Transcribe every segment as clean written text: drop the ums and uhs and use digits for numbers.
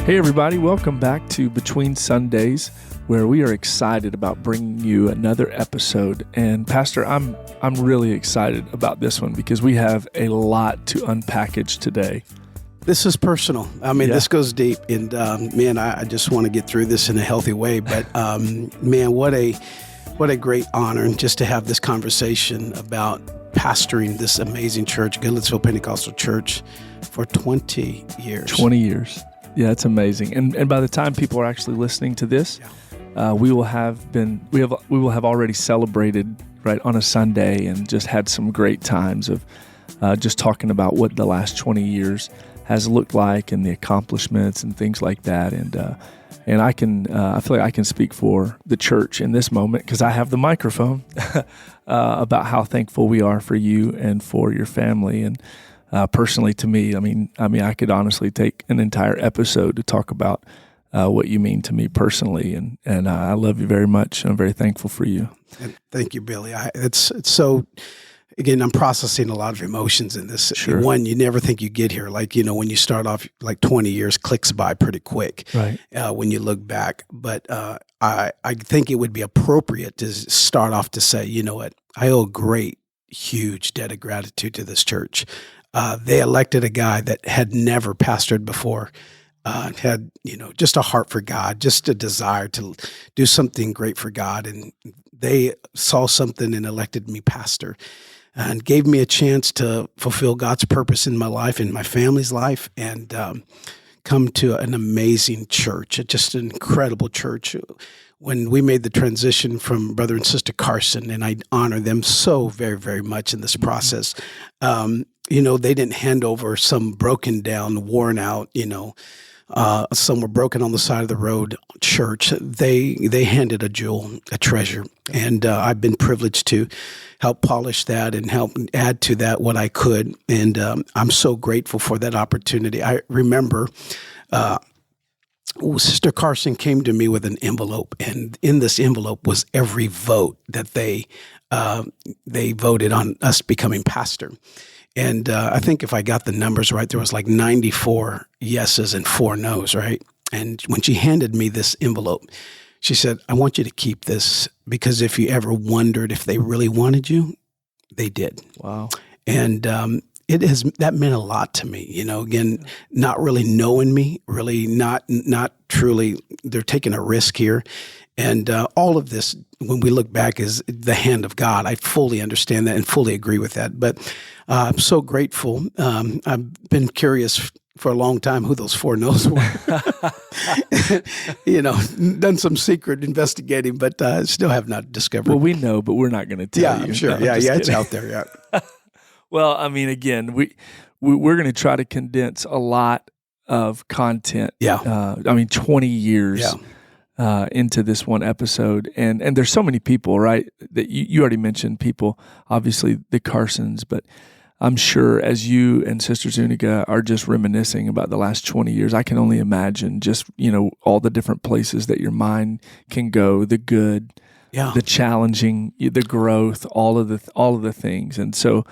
Hey everybody, welcome back to Between Sundays, where we are excited about bringing you another episode. And Pastor, I'm really excited about this one because we have a lot to unpackage today. This is personal. I mean, This goes deep, and man, I just want to get through this in a healthy way. But man, what a great honor just to have this conversation about pastoring this amazing church, Goodlettsville Pentecostal Church, for 20 years. 20 years. Yeah, it's amazing. And by the time people are actually listening to this, we will have already celebrated right on a Sunday and just had some great times of just talking about what the last 20 years has looked like and the accomplishments and things like that. And I feel like I can speak for the church in this moment because I have the microphone about how thankful we are for you and for your family. And personally, to me, I mean, I could honestly take an entire episode to talk about what you mean to me personally, and I love you very much. I'm very thankful for you. And thank you, Billy. It's so. Again, I'm processing a lot of emotions in this. Sure. One, you never think you get here. Like, when you start off, like 20 years clicks by pretty quick. Right. When you look back, but I think it would be appropriate to start off to say, you know what, I owe a great, huge debt of gratitude to this church. They elected a guy that had never pastored before, had, just a heart for God, just a desire to do something great for God. And they saw something and elected me pastor and gave me a chance to fulfill God's purpose in my life, in my family's life, and come to an amazing church, just an incredible church. When we made the transition from Brother and Sister Carson, and I honor them so very, very much in this process, they didn't hand over some broken down, worn out, some were broken on the side of the road church. They handed a jewel, a treasure. And I've been privileged to help polish that and help add to that what I could. And I'm so grateful for that opportunity. I remember Sister Carson came to me with an envelope, and in this envelope was every vote that they voted on us becoming pastor. And I think if I got the numbers right, there was like 94 yeses and 4 no's, right? And when she handed me this envelope, she said, I want you to keep this because if you ever wondered if they really wanted you, they did. Wow. And that meant a lot to me, again, not really knowing me, really not truly, they're taking a risk here. And all of this, when we look back, is the hand of God. I fully understand that and fully agree with that. But I'm so grateful. I've been curious for a long time who those 4 no's were. Done some secret investigating, but still have not discovered. Well, we know, but we're not going to tell you. Yeah, I'm sure. No, It's out there. Yeah. Well, I mean, again, we're going to try to condense a lot of content. Yeah. 20 years. Yeah. Into this one episode. And there's so many people, right, that you already mentioned people, obviously the Carsons, but I'm sure as you and Sister Zuniga are just reminiscing about the last 20 years, I can only imagine just, all the different places that your mind can go, the good, the challenging, the growth, all of the things. And so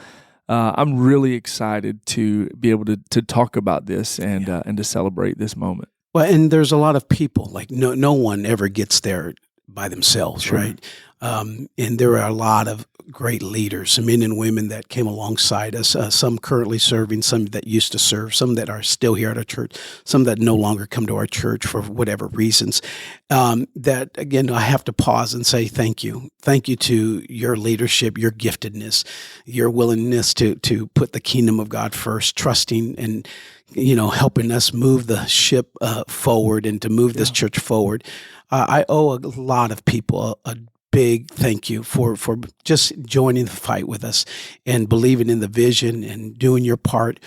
I'm really excited to be able to talk about this and to celebrate this moment. Well, and there's a lot of people, like no one ever gets there by themselves, Sure. right? And there are a lot of great leaders, men and women that came alongside us, some currently serving, some that used to serve, some that are still here at our church, some that no longer come to our church for whatever reasons. That, again, I have to pause and say thank you. Thank you to your leadership, your giftedness, your willingness to put the kingdom of God first, trusting and helping us move the ship forward and to move this church forward. I owe a lot of people a big thank you for just joining the fight with us and believing in the vision and doing your part.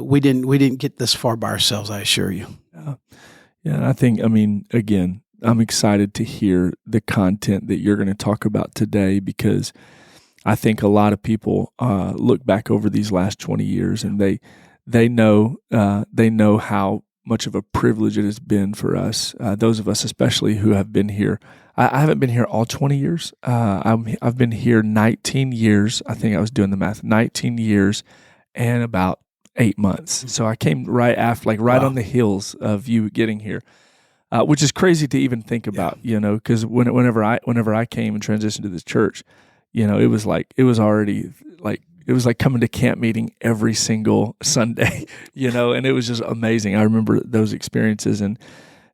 We didn't get this far by ourselves, I assure you. Yeah, and I think, again, I'm excited to hear the content that you're going to talk about today because I think a lot of people look back over these last 20 years and they know how much of a privilege it has been for us, those of us especially who have been here. I haven't been here all 20 years. I've been here 19 years. I think I was doing the math, 19 years and about 8 months. So I came right after, like right on the heels of you getting here, which is crazy to even think about, because whenever I came and transitioned to this church, it was like coming to camp meeting every single Sunday, and it was just amazing. I remember those experiences, and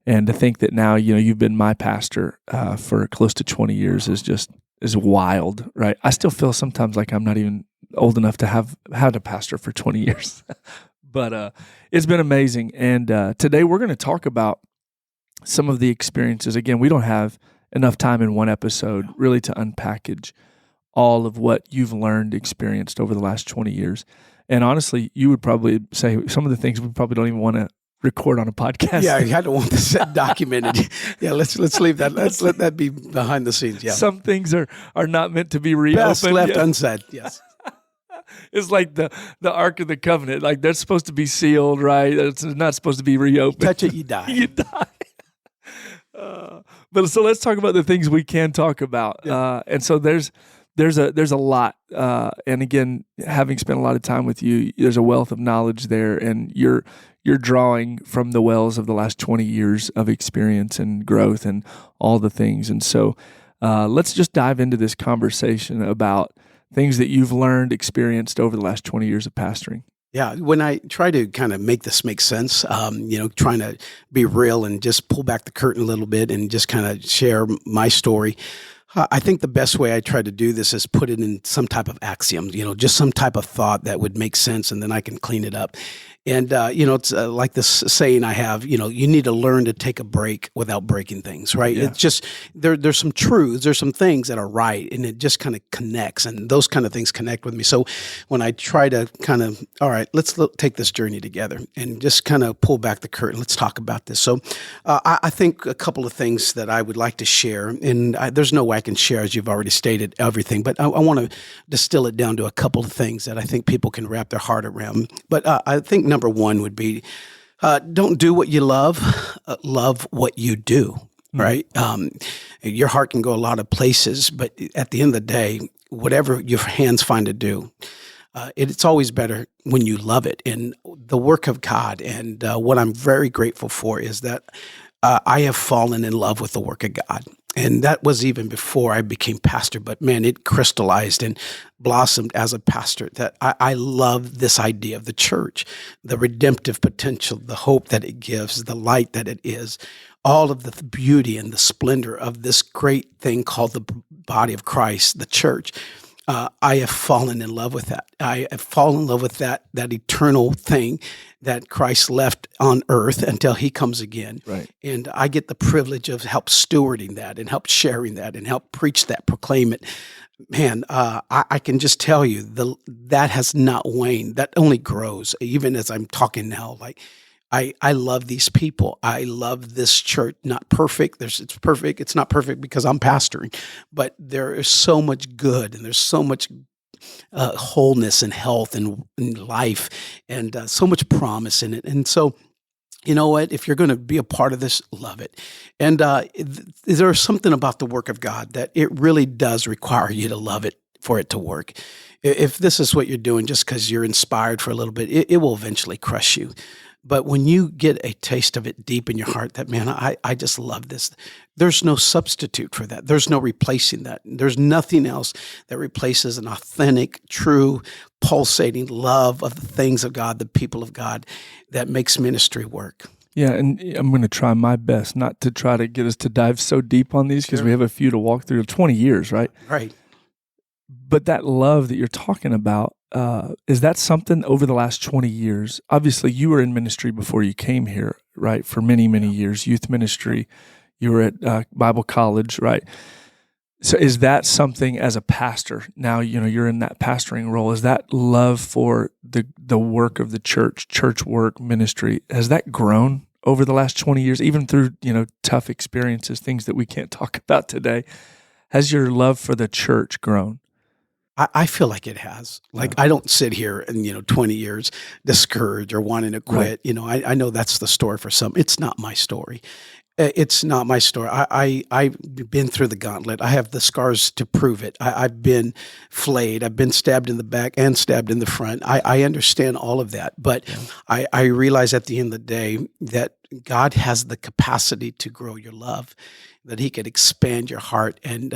to think that now, you've been my pastor for close to 20 years is wild, right? I still feel sometimes like I'm not even old enough to have had a pastor for 20 years, but it's been amazing. And today we're going to talk about some of the experiences. Again, we don't have enough time in one episode really to unpackage all of what you've learned, experienced over the last 20 years. And honestly, you would probably say some of the things we probably don't even want to record on a podcast. Yeah, I don't want this documented. Yeah, let's leave that. Let's let that be behind the scenes. Yeah, some things are not meant to be reopened. Best left unsaid. Yes. It's like the Ark of the Covenant. Like that's supposed to be sealed, right? It's not supposed to be reopened. Touch it, you die. You die. But so let's talk about the things we can talk about. Yeah. And so there's a lot. And again, having spent a lot of time with you, there's a wealth of knowledge there, and you're drawing from the wells of the last 20 years of experience and growth and all the things. And so let's just dive into this conversation about things that you've learned, experienced over the last 20 years of pastoring. Yeah, when I try to kind of make this make sense, trying to be real and just pull back the curtain a little bit and just kind of share my story, I think the best way I try to do this is put it in some type of axiom, just some type of thought that would make sense, and then I can clean it up. And, it's like this saying I have, you need to learn to take a break without breaking things, right? Yeah. It's just, there's some truths, there's some things that are right, and it just kind of connects, and those kind of things connect with me. So when I try to kind of, all right, let's take this journey together and just kind of pull back the curtain, let's talk about this. So I think a couple of things that I would like to share, and there's no way I can share, as you've already stated, everything, but I want to distill it down to a couple of things that I think people can wrap their heart around. But I think number one would be, don't do what you love, love what you do, right? Your heart can go a lot of places, but at the end of the day, whatever your hands find to do, it's always better when you love it. And the work of God, and what I'm very grateful for is that I have fallen in love with the work of God. And that was even before I became pastor, but man, it crystallized and blossomed as a pastor, that I love this idea of the church, the redemptive potential, the hope that it gives, the light that it is, all of the beauty and the splendor of this great thing called the body of Christ, the church. I have fallen in love with that. I have fallen in love with that eternal thing that Christ left on earth until he comes again. Right. And I get the privilege of help stewarding that and help sharing that and help preach that, proclaim it. Man, I can just tell you that has not waned. That only grows, even as I'm talking now. Like, I love these people. I love this church. Not perfect. It's perfect. It's not perfect because I'm pastoring, but there is so much good, and there's so much wholeness and health and life, and so much promise in it. And so, you know what? If you're going to be a part of this, love it. And there's something about the work of God that it really does require you to love it for it to work. If this is what you're doing just because you're inspired for a little bit, it will eventually crush you. But when you get a taste of it deep in your heart, that, man, I just love this. There's no substitute for that. There's no replacing that. There's nothing else that replaces an authentic, true, pulsating love of the things of God, the people of God, that makes ministry work. Yeah, and I'm going to try my best not to try to get us to dive so deep on these, because we have a few to walk through. 20 years, right? Right. But that love that you're talking about, is that something over the last 20 years? Obviously, you were in ministry before you came here, right? For many, many years, youth ministry. You were at Bible college, right? So is that something as a pastor, now, you're in that pastoring role, is that love for the work of the church work, ministry, has that grown over the last 20 years, even through, tough experiences, things that we can't talk about today? Has your love for the church grown? I feel like it has. Like, I don't sit here and, 20 years discouraged or wanting to quit. Right. I know that's the story for some. It's not my story. It's not my story. I've been through the gauntlet. I have the scars to prove it. I've been flayed. I've been stabbed in the back and stabbed in the front. I understand all of that. But I realize at the end of the day that God has the capacity to grow your love, that he could expand your heart. And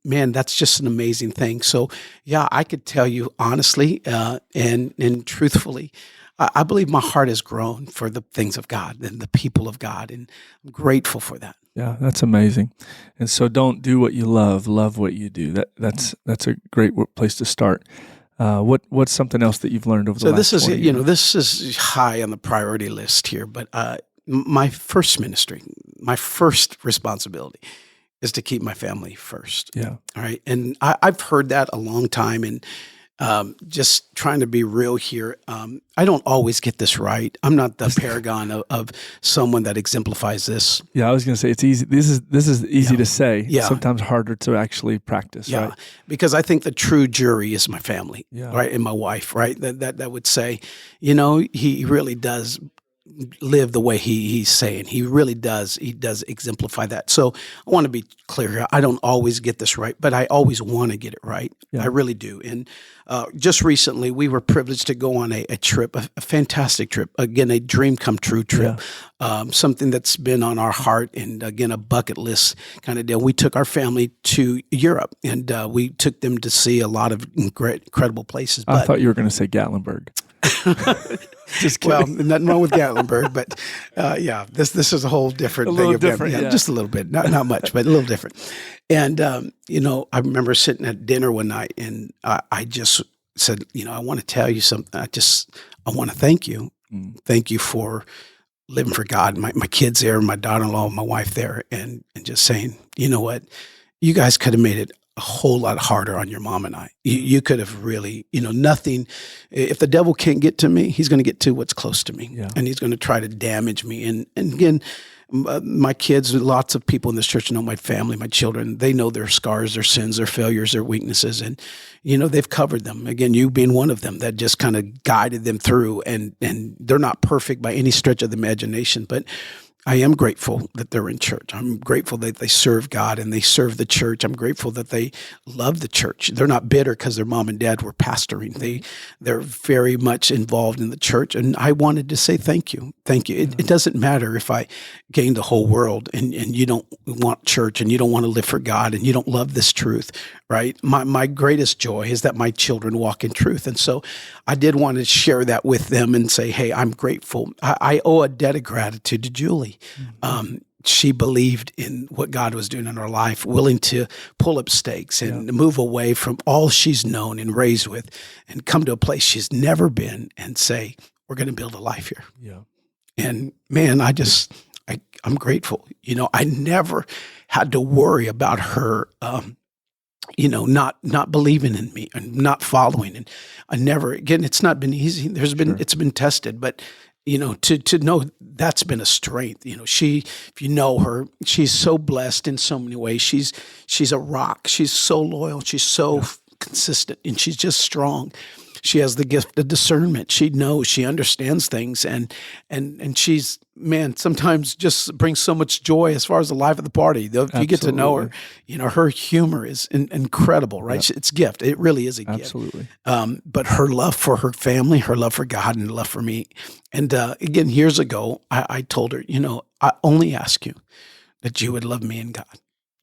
man, that's just an amazing thing. So yeah, I could tell you honestly and truthfully, I believe my heart has grown for the things of God and the people of God, and I'm grateful for that. Yeah, that's amazing. And so don't do what you love what you do. That's a great place to start. What's something else that you've learned over the last 20 years? This is high on the priority list here, but my first ministry, my first responsibility is to keep my family first. Yeah. All right. And I've heard that a long time, and just trying to be real here. I don't always get this right. I'm not the paragon of someone that exemplifies this. Yeah, I was going to say it's easy. This is easy to say. Yeah. Sometimes harder to actually practice. Yeah, right? Because I think the true jury is my family, right, and my wife, right. That would say, he really does live the way he's saying. He really does. He does exemplify that. So I want to be clear here. I don't always get this right, but I always want to get it right. Yeah. I really do. And just recently, we were privileged to go on a trip, a fantastic trip. Again, a dream come true trip. Yeah. Something that's been on our heart, and again, a bucket list kind of deal. We took our family to Europe, and we took them to see a lot of incredible places. I thought you were going to say Gatlinburg. Just kidding. Well, nothing wrong with Gatlinburg, but this is a whole different thing. A little different, yeah. Just a little bit, not much, but a little different. And I remember sitting at dinner one night, and I just said, I want to tell you something. I want to thank you. Thank you for living for God. My kids there, my daughter-in-law, my wife there, and just saying, you know what, you guys could have made it a whole lot harder on your mom and I. You could have really, nothing. If the devil can't get to me, he's going to get to what's close to me, and he's going to try to damage me. And again, my kids, lots of people in this church know my family, my children. They know their scars, their sins, their failures, their weaknesses, and they've covered them. Again, you being one of them that just kind of guided them through. And they're not perfect by any stretch of the imagination, but I am grateful that they're in church. I'm grateful that they serve God and they serve the church. I'm grateful that they love the church. They're not bitter because their mom and dad were pastoring. They're very much involved in the church. And I wanted to say thank you. Thank you. It doesn't matter if I gain the whole world and you don't want church and you don't want to live for God and you don't love this truth, right? My greatest joy is that my children walk in truth. And so I did want to share that with them and say, hey, I'm grateful. I owe a debt of gratitude to Julie. She believed in what God was doing in her life, willing to pull up stakes and move away from all she's known and raised with and come to a place she's never been and say, we're going to build a life here. Yeah. And man, I'm grateful. I never had to worry about her, not believing in me and not following. And I never, again, it's not been easy. It's been tested, but to know that's been a strength. If you know her, she's so blessed in so many ways. She's a rock. She's so loyal. She's so consistent, and she's just strong. She has the gift of discernment. She knows, she understands things, and she's, man, sometimes just brings so much joy as far as the life of the party. If you get to know her, her humor is incredible, right? Yep. It's a gift. It really is a gift. Absolutely. But her love for her family, her love for God, and love for me. And again, years ago, I told her, I only ask you that you would love me and God.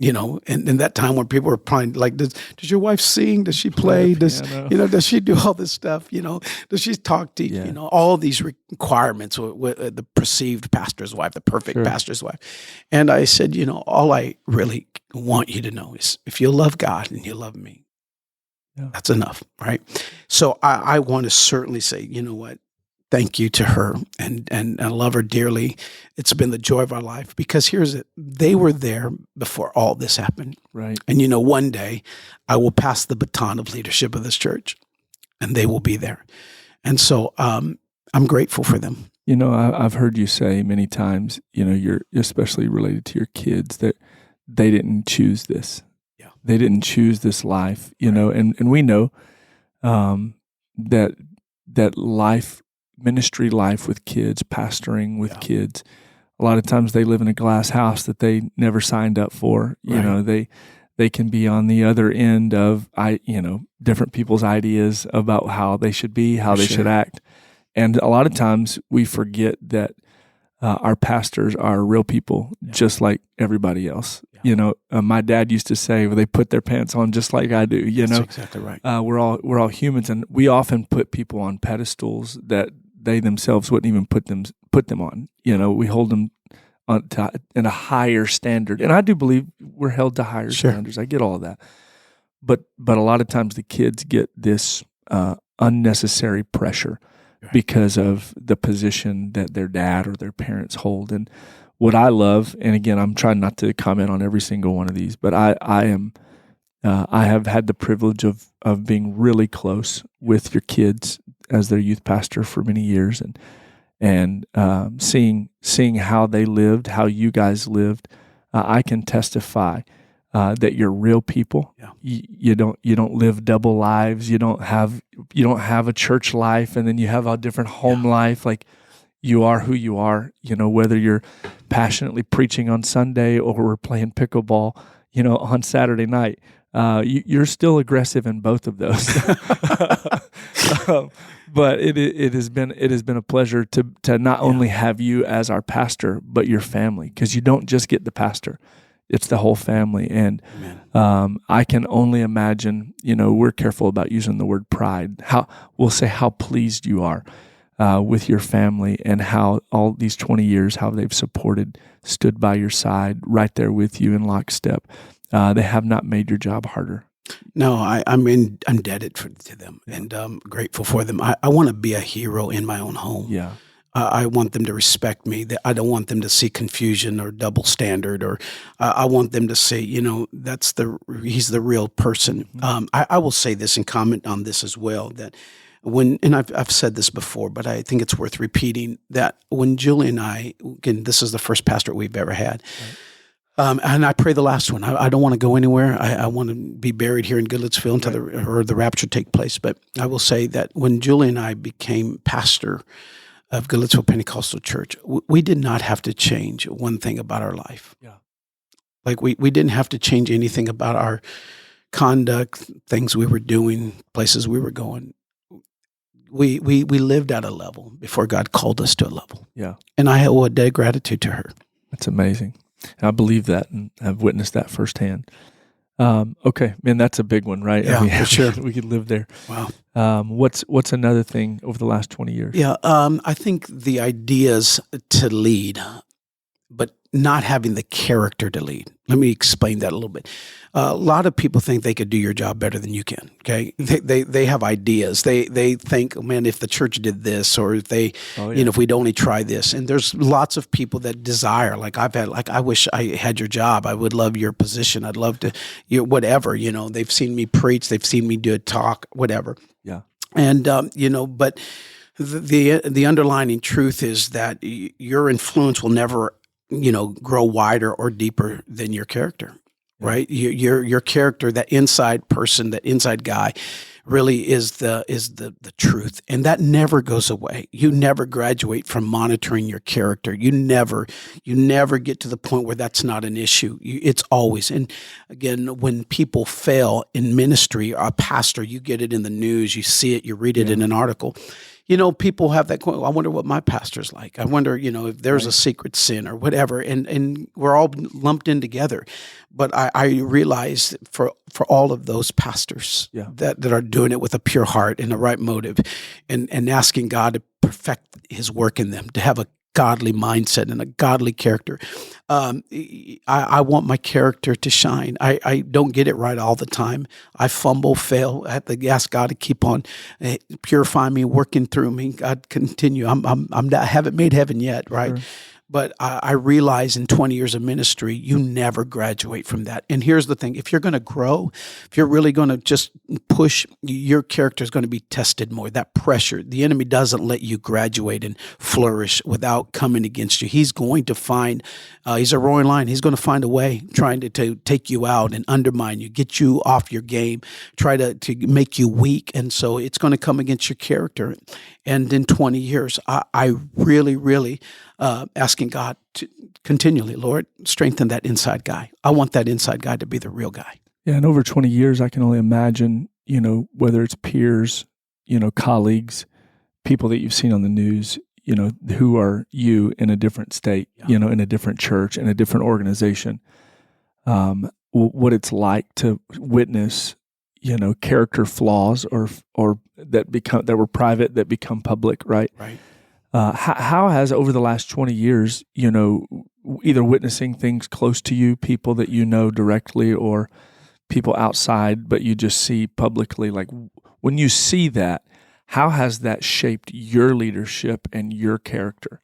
And in that time when people were probably like, does your wife sing? Does she play? Does she do all this stuff? Does she talk to you? All these requirements with the perceived pastor's wife, the perfect pastor's wife. And I said, all I really want you to know is if you love God and you love me, that's enough, right? So I want to certainly say, you know what? Thank you to her, and I love her dearly. It's been the joy of our life because here's it. They were there before all this happened. Right. And one day I will pass the baton of leadership of this church and they will be there. And so I'm grateful for them. I've heard you say many times, you're especially related to your kids, that they didn't choose this. Yeah. They didn't choose this life, and we know that life, ministry life with kids, pastoring with kids, a lot of times they live in a glass house that they never signed up for. You know, they can be on the other end of different people's ideas about how they should be, how they should act. And a lot of times we forget that our pastors are real people, just like everybody else. Yeah. You know, my dad used to say, well, they put their pants on just like I do. That's exactly right. We're all humans, and we often put people on pedestals that they themselves wouldn't even put them on. You know, we hold them in a higher standard, and I do believe we're held to higher standards. I get all of that, but a lot of times the kids get this unnecessary pressure because of the position that their dad or their parents hold. And what I love, and again, I'm trying not to comment on every single one of these, but I have had the privilege of being really close with your kids as their youth pastor for many years, and seeing how they lived, how you guys lived. I can testify that you're real people. Yeah. You don't live double lives. You don't have a church life and then you have a different home life. Like, you are who you are. You know, whether you're passionately preaching on Sunday or we're playing pickleball, you know, on Saturday night. You're still aggressive in both of those. But it has been a pleasure to not only have you as our pastor, but your family, because you don't just get the pastor. It's the whole family. And I can only imagine, you know, we're careful about using the word pride. We'll say how pleased you are with your family, and how all these 20 years, how they've stood by your side, right there with you in lockstep. They have not made your job harder. No, I'm indebted to them, and grateful for them. I want to be a hero in my own home. Yeah. I want them to respect me. I don't want them to see confusion or double standard, or I want them to say, you know, he's the real person. Mm-hmm. I will say this and comment on this as well, that and I've said this before, but I think it's worth repeating, that when Julie and I, again, this is the first pastorate we've ever had. Right. And I pray the last one. I don't want to go anywhere. I want to be buried here in Goodlettsville until the rapture take place. But I will say that when Julie and I became pastor of Goodlettsville Pentecostal Church, we did not have to change one thing about our life. Yeah. Like we didn't have to change anything about our conduct, things we were doing, places we were going. We lived at a level before God called us to a level. Yeah. And I owe a debt of gratitude to her. That's amazing. I believe that, and I've witnessed that firsthand. Okay, man, that's a big one, right? Yeah, I mean, for sure. We could live there. Wow. What's another thing over the last 20 years? Yeah, I think the ideas to lead, but not having the character to lead. Let me explain that a little bit. A lot of people think they could do your job better than you can. Okay, they have ideas. They think, oh, man, if the church did this, or if they, if we'd only try this. And there's lots of people that desire. Like I wish I had your job. I would love your position. I'd love to, whatever. You know, they've seen me preach. They've seen me do a talk, whatever. Yeah. And but the underlying truth is that your influence will never, grow wider or deeper than your character. Right, your character, that inside person, that inside guy, really is the truth, and that never goes away. You never graduate from monitoring your character. You never get to the point where that's not an issue. It's always. And again, when people fail in ministry, a pastor, you get it in the news, you see it, you read it in an article. People have that question. I wonder what my pastor's like. I wonder, if there's a secret sin or whatever, and we're all lumped in together. But I realize for all of those pastors that are doing it with a pure heart and the right motive, and asking God to perfect His work in them, to have a godly mindset and a godly character. I want my character to shine. I don't get it right all the time. I fumble, fail. I have to ask God to keep on purifying me, working through me. God, continue. I haven't made heaven yet, right? Sure. But I realize in 20 years of ministry, you never graduate from that. And here's the thing. If you're going to grow, if you're really going to just push, your character is going to be tested more. That pressure, the enemy doesn't let you graduate and flourish without coming against you. He's going to find, he's a roaring lion. He's going to find a way trying to take you out and undermine you, get you off your game, try to make you weak. And so it's going to come against your character. And in 20 years, I really, really asking God to continually, Lord, strengthen that inside guy. I want that inside guy to be the real guy. Yeah, and over 20 years, I can only imagine, whether it's peers, colleagues, people that you've seen on the news, who are you in a different state, in a different church, in a different organization, what it's like to witness, character flaws or that were private that become public, right? Right. How has over the last 20 years, either witnessing things close to you, people that you know directly, or people outside, but you just see publicly, like when you see that, how has that shaped your leadership and your character?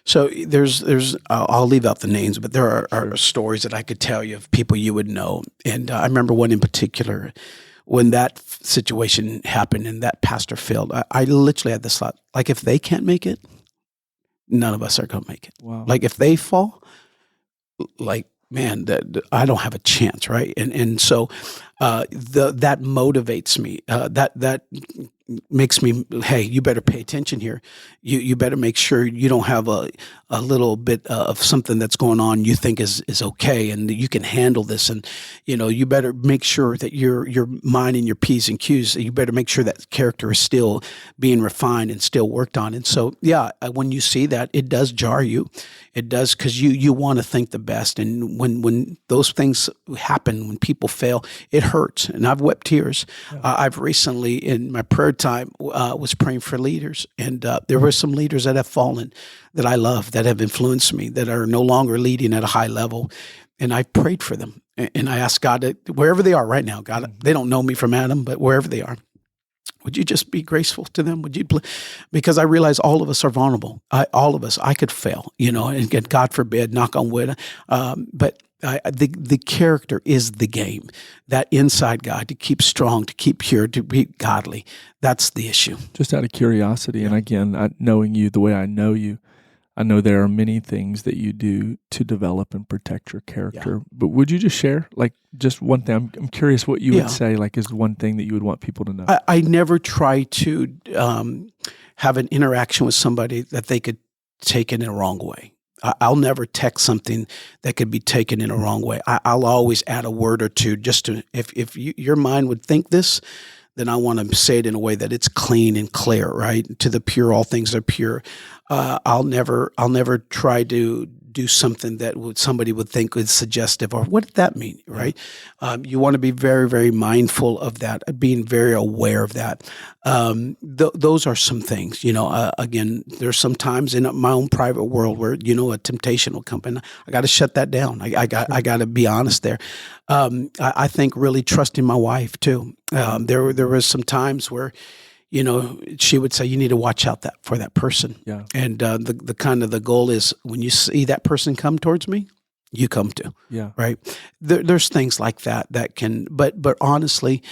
So there's I'll leave out the names, but there are stories that I could tell you of people you would know. And I remember one in particular, when that situation happened and that pastor failed, I literally had this thought, like, if they can't make it, none of us are going to make it. Wow. Like, if they fall, like, man, that I don't have a chance, right? And so that motivates me. That makes me, hey, you better pay attention here. You better make sure you don't have a little bit of something that's going on you think is okay, and that you can handle this. And you better make sure that you're minding your P's and Q's. You better make sure that character is still being refined and still worked on. And so, yeah, when you see that, it does jar you. It does, because you want to think the best. And when those things happen, when people fail, it hurts. And I've wept tears. Yeah. I've recently, in my prayer time, was praying for leaders. And there were some leaders that have fallen that I love, that have influenced me, that are no longer leading at a high level. And I prayed for them. And I asked God, wherever they are right now, God, they don't know me from Adam, but wherever they are, would you just be graceful to them? Would you? Because I realize all of us are vulnerable. All of us, I could fail, and God forbid, knock on wood. But the character is the game. That inside guy, to keep strong, to keep pure, to be godly. That's the issue. Just out of curiosity, and again, knowing you the way I know you, I know there are many things that you do to develop and protect your character. Yeah. But would you just share, like, just one thing? I'm curious what you would say, like, is one thing that you would want people to know. I never try to have an interaction with somebody that they could take in a wrong way. I'll never text something that could be taken in a wrong way. I'll always add a word or two just to, if your mind would think this, then I want to say it in a way that it's clean and clear, right? To the pure, all things are pure. I'll never try to do something that somebody would think is suggestive, or what did that mean, right? You want to be very, very mindful of that, being very aware of that. Those are some things, again, there's some times in my own private world where, a temptation will come in. I got to shut that down. I got to be honest there. I think really trusting my wife too. There was some times where, she would say, you need to watch out for that person. Yeah. And the kind of the goal is, when you see that person come towards me, you come too. Yeah. Right. There's things like that can, but honestly,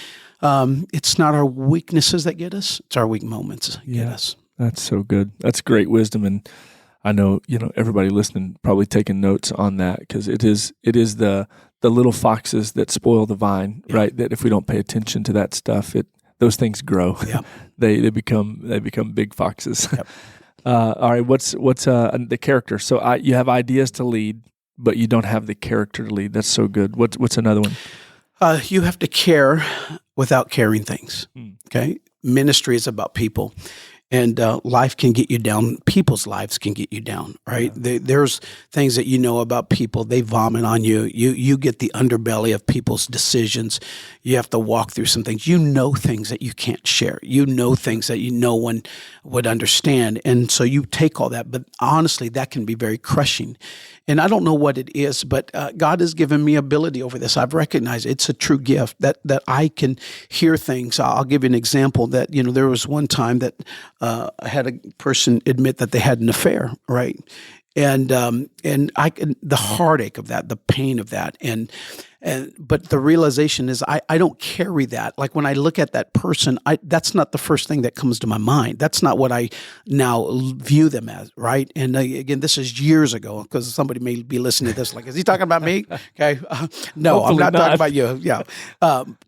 it's not our weaknesses that get us. It's our weak moments that get us. That's so good. That's great wisdom. And I know, everybody listening probably taking notes on that, because it is the little foxes that spoil the vine, right? That if we don't pay attention to that stuff, those things grow. Yeah. They become big foxes. Yep. All right. What's the character? So you have ideas to lead, but you don't have the character to lead. That's so good. What's another one? You have to care without caring things. Okay. Ministry is about people. And life can get you down. People's lives can get you down, right? Yeah. There's things that about people. They vomit on you. You get the underbelly of people's decisions. You have to walk through some things. Things that you can't share. Things that no one would understand. And so you take all that. But honestly, that can be very crushing. And I don't know what it is, but God has given me ability over this. I've recognized it's a true gift that I can hear things. I'll give you an example that, there was one time that I had a person admit that they had an affair, right? And the heartache of that, the pain of that. And But the realization is I don't carry that. Like when I look at that person, that's not the first thing that comes to my mind. That's not what I now view them as, right? And again, this is years ago, because somebody may be listening to this like, is he talking about me? Okay, no, Hopefully I'm not not. talking about you. Yeah,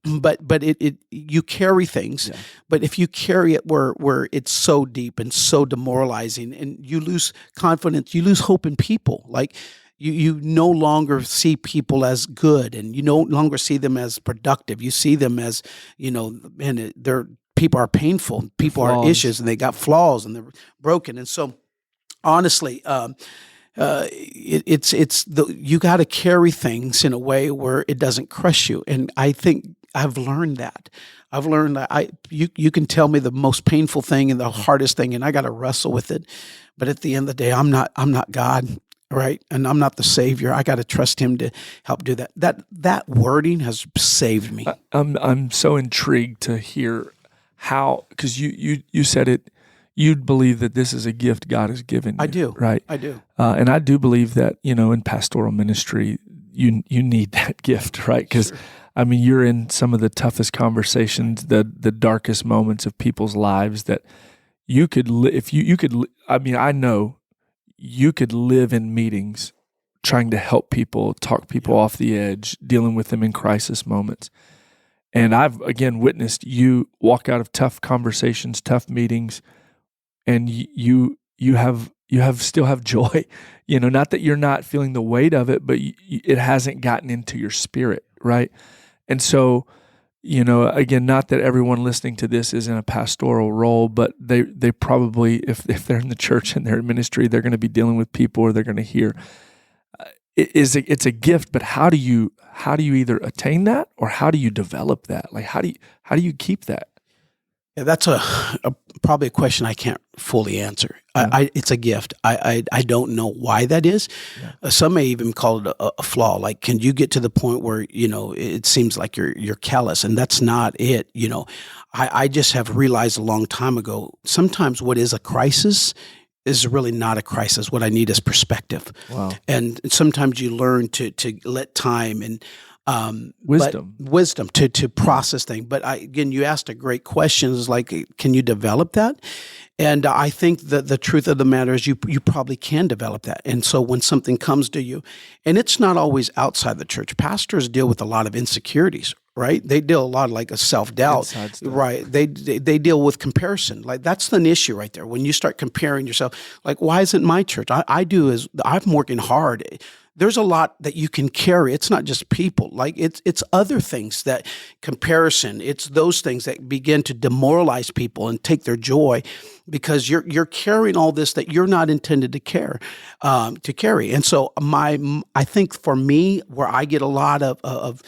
but you carry things, but if you carry it where it's so deep and so demoralizing, and you lose confidence, you lose hope in people, like. You no longer see people as good, and you no longer see them as productive. You see them as, and people are painful, people are issues, and they got flaws, and they're broken. And so, honestly, you got to carry things in a way where it doesn't crush you. And I think I've learned that. I've learned that you can tell me the most painful thing and the hardest thing, and I got to wrestle with it. But at the end of the day, I'm not God. Right. And I'm not the Savior. I got to trust Him to help do that. That wording has saved me. I'm so intrigued to hear how, because you said it, you'd believe that this is a gift God has given you. I do. Right. I do. And I do believe that, in pastoral ministry, you need that gift, right? Because, sure. You're in some of the toughest conversations, the darkest moments of people's lives that you could, I know you could live in meetings trying to help people, talk people off the edge, dealing with them in crisis moments. And I've, again, witnessed you walk out of tough conversations, tough meetings, and you still have joy. Not that you're not feeling the weight of it, but it hasn't gotten into your spirit, right? And so, again, not that everyone listening to this is in a pastoral role, but they probably, if they're in the church and they're in ministry, they're going to be dealing with people, or they're going to hear. It's a gift, but how do you either attain that, or how do you develop that? Like how do you keep that? Yeah, that's probably a question I can't fully answer. Yeah. It's a gift. I don't know why that is. Yeah. Some may even call it a flaw. Like, can you get to the point where it seems like you're callous, and that's not it. I just have realized a long time ago. Sometimes what is a crisis is really not a crisis. What I need is perspective. Wow. And sometimes you learn to let time and wisdom to process things. But again, you asked a great question. Is like, can you develop that? And I think that the truth of the matter is you probably can develop that. And so when something comes to you, and it's not always outside the church. Pastors deal with a lot of insecurities, right? They deal a lot like a self-doubt, right? They deal with comparison. Like that's an issue right there. When you start comparing yourself, like, why isn't my church? I'm working hard. There's a lot that you can carry. It's not just people. Like it's other things that comparison. It's those things that begin to demoralize people and take their joy, because you're carrying all this that you're not intended to carry. And so I think for me, where I get a lot of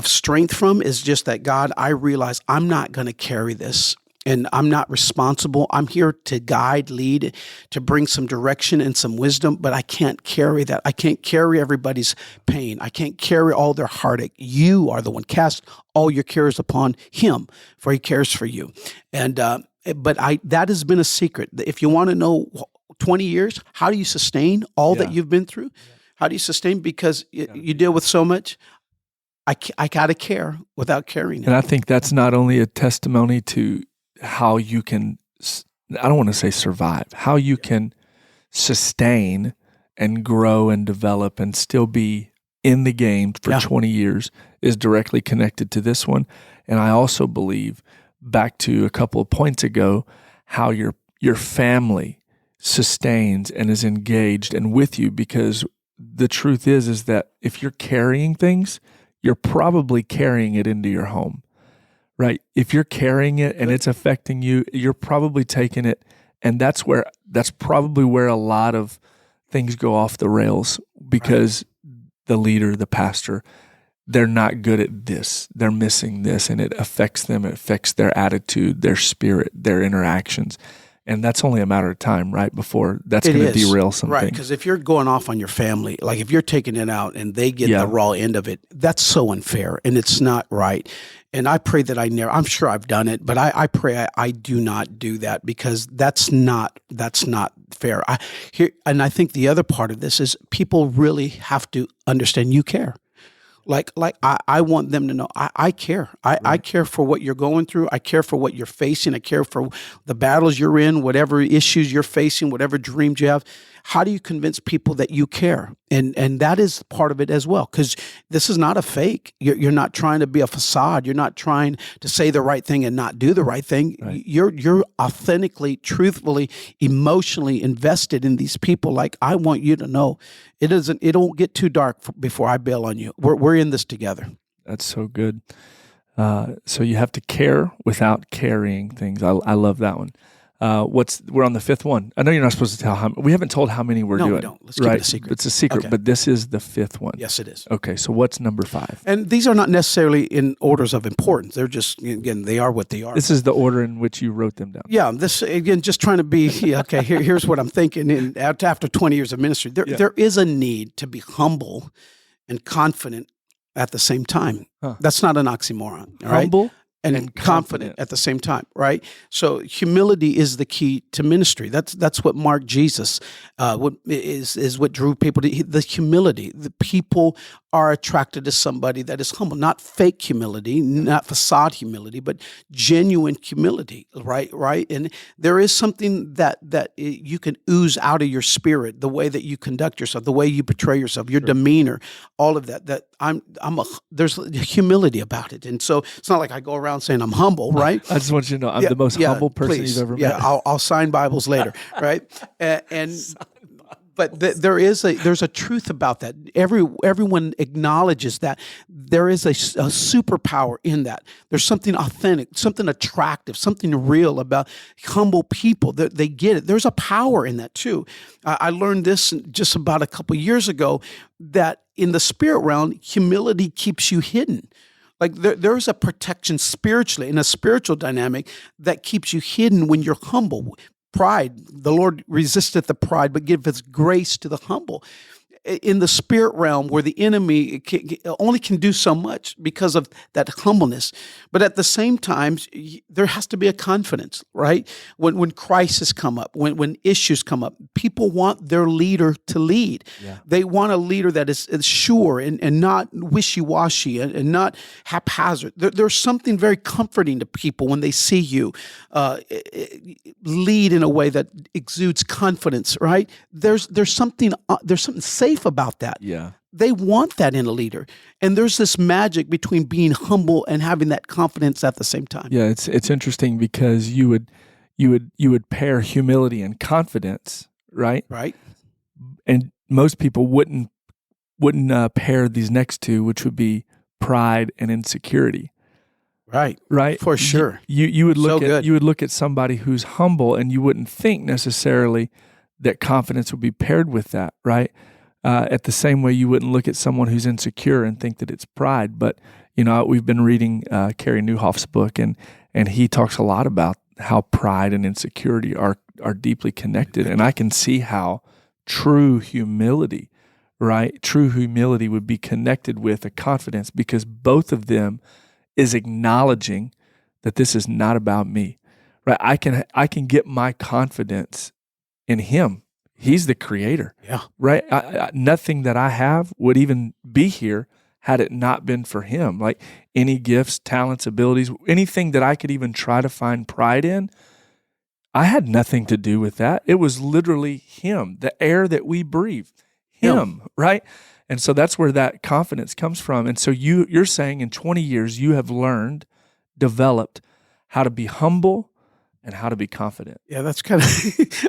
strength from is just that, God, I realize I'm not going to carry this. And I'm not responsible. I'm here to guide, lead, to bring some direction and some wisdom, but I can't carry that. I can't carry everybody's pain. I can't carry all their heartache. You are the one. Cast all your cares upon Him, for He cares for you. And that has been a secret. If you want to know 20 years, how do you sustain all that you've been through? How do you sustain? Because you deal with so much. I got to care without carrying it. And I think that's not only a testimony to how you can, I don't want to say survive, how you can sustain and grow and develop and still be in the game for 20 years is directly connected to this one. And I also believe, back to a couple of points ago, how your family sustains and is engaged and with you, because the truth is that if you're carrying things, you're probably carrying it into your home. Right. If you're carrying it and it's affecting you, you're probably taking it. And that's probably where a lot of things go off the rails, because the leader, the pastor, they're not good at this. They're missing this, and it affects them. It affects their attitude, their spirit, their interactions. And that's only a matter of time, right, before that's going to derail something. Right, because if you're going off on your family, like if you're taking it out and they get the raw end of it, that's so unfair, and it's not right. And I pray that I'm sure I've done it, but I pray I do not do that, because that's not fair. And I think the other part of this is people really have to understand you care. Like I want them to know I care. I care for what you're going through. I care for what you're facing. I care for the battles you're in, whatever issues you're facing, whatever dreams you have. How do you convince people that you care? And that is part of it as well, because this is not a fake. You're not trying to be a facade. You're not trying to say the right thing and not do the right thing. Right. You're authentically, truthfully, emotionally invested in these people. Like, I want you to know it don't get too dark before I bail on you. We're in this together. That's so good. So you have to care without carrying things. I love that one. We're on the fifth one. I know you're not supposed to tell we haven't told how many we're doing. No, we don't. Let's keep it a secret. It's a secret, okay. But this is the fifth one. Yes, it is. Okay, so what's number 5? And these are not necessarily in orders of importance. They're just, again, they are what they are. This is the order in which you wrote them down. Yeah, this, again, just trying to be, okay, here's what I'm thinking. And after 20 years of ministry, there is a need to be humble and confident at the same time. That's not an oxymoron. All right? Humble and confident at the same time, right? So humility is the key to ministry. That's what marked Jesus. What drew people to the humility. The people are attracted to somebody that is humble, not fake humility, not facade humility, but genuine humility, right? And there is something that you can ooze out of your spirit, the way that you conduct yourself, the way you portray yourself, your demeanor, all of that. There's humility about it, and so it's not like I go around saying I'm humble, right? I just want you to know I'm the most humble person you've ever met. Yeah, I'll sign Bibles later, right? But there's a truth about that. Everyone acknowledges that there is a superpower in that. There's something authentic, something attractive, something real about humble people. They get it. There's a power in that too. I learned this just about a couple years ago, that in the spirit realm, humility keeps you hidden. Like there's a protection spiritually, in a spiritual dynamic, that keeps you hidden when you're humble. Pride, the Lord resisteth the pride, but giveth grace to the humble. In the spirit realm, where the enemy only can do so much because of that humbleness, but at the same time, there has to be a confidence, right? When crises come up, when issues come up, people want their leader to lead. Yeah. They want a leader that is sure and not wishy-washy and not haphazard. There's something very comforting to people when they see you lead in a way that exudes confidence, right? There's something safe about that. Yeah. They want that in a leader. And there's this magic between being humble and having that confidence at the same time. Yeah, it's interesting because you would pair humility and confidence, right? Right. And most people wouldn't pair these next two, which would be pride and insecurity. Right. For sure. You would look at somebody who's humble, and you wouldn't think necessarily that confidence would be paired with that, right? At the same way, you wouldn't look at someone who's insecure and think that it's pride. But we've been reading Carey Nieuwhof's book, and he talks a lot about how pride and insecurity are deeply connected. And I can see how true humility, right? True humility would be connected with a confidence, because both of them is acknowledging that this is not about me, right? I can get my confidence in Him. He's the creator. Yeah. Right? Nothing that I have would even be here had it not been for Him. Like any gifts, talents, abilities, anything that I could even try to find pride in, I had nothing to do with that. It was literally Him, the air that we breathe, Him, right? And so that's where that confidence comes from. And so you're saying in 20 years, you have learned, developed how to be humble and how to be confident. Yeah, that's kind of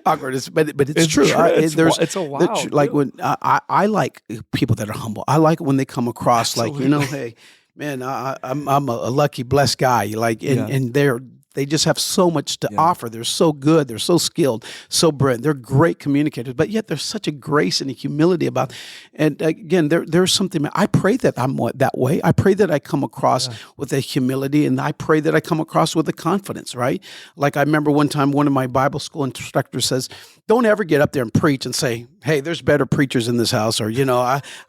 awkward, but it's true. It's a wild. Like when I like people that are humble. I like it when they come across Absolutely. like, hey, man, I'm a lucky, blessed guy. Like, and they just have so much to offer. They're so good. They're so skilled, so brilliant. They're great communicators, but yet there's such a grace and a humility about. And again, there's something. I pray that I'm that way. I pray that I come across with a humility, and I pray that I come across with a confidence. Right? Like I remember one time, one of my Bible school instructors says, "Don't ever get up there and preach and say, hey, there's better preachers in this house, or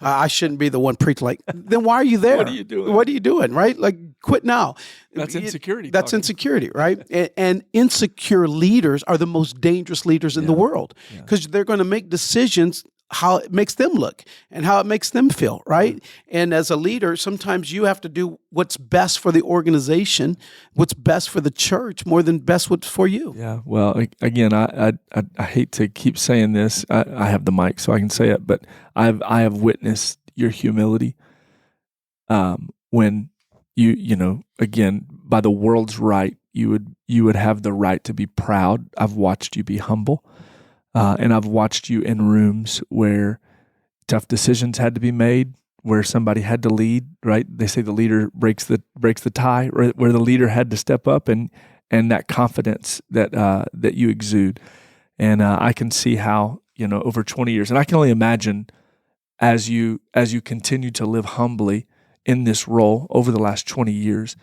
I shouldn't be the one preaching." Like, then why are you there? What are you doing? What are you doing? Right? Like, quit now. That's insecurity. That's insecurity, right? And insecure leaders are the most dangerous leaders in the world, because they're going to make decisions how it makes them look and how it makes them feel, right? And as a leader, sometimes you have to do what's best for the organization, what's best for the church, more than best what's for you. Yeah. Well, again, I hate to keep saying this. I have the mic, so I can say it, but I have witnessed your humility. When again, by the world's right, you would have the right to be proud. I've watched you be humble. And I've watched you in rooms where tough decisions had to be made, where somebody had to lead, right? They say the leader breaks the tie, right? Where the leader had to step up, and that confidence that you exude. And I can see how, over 20 years, and I can only imagine as you continue to live humbly in this role over the last 20 years,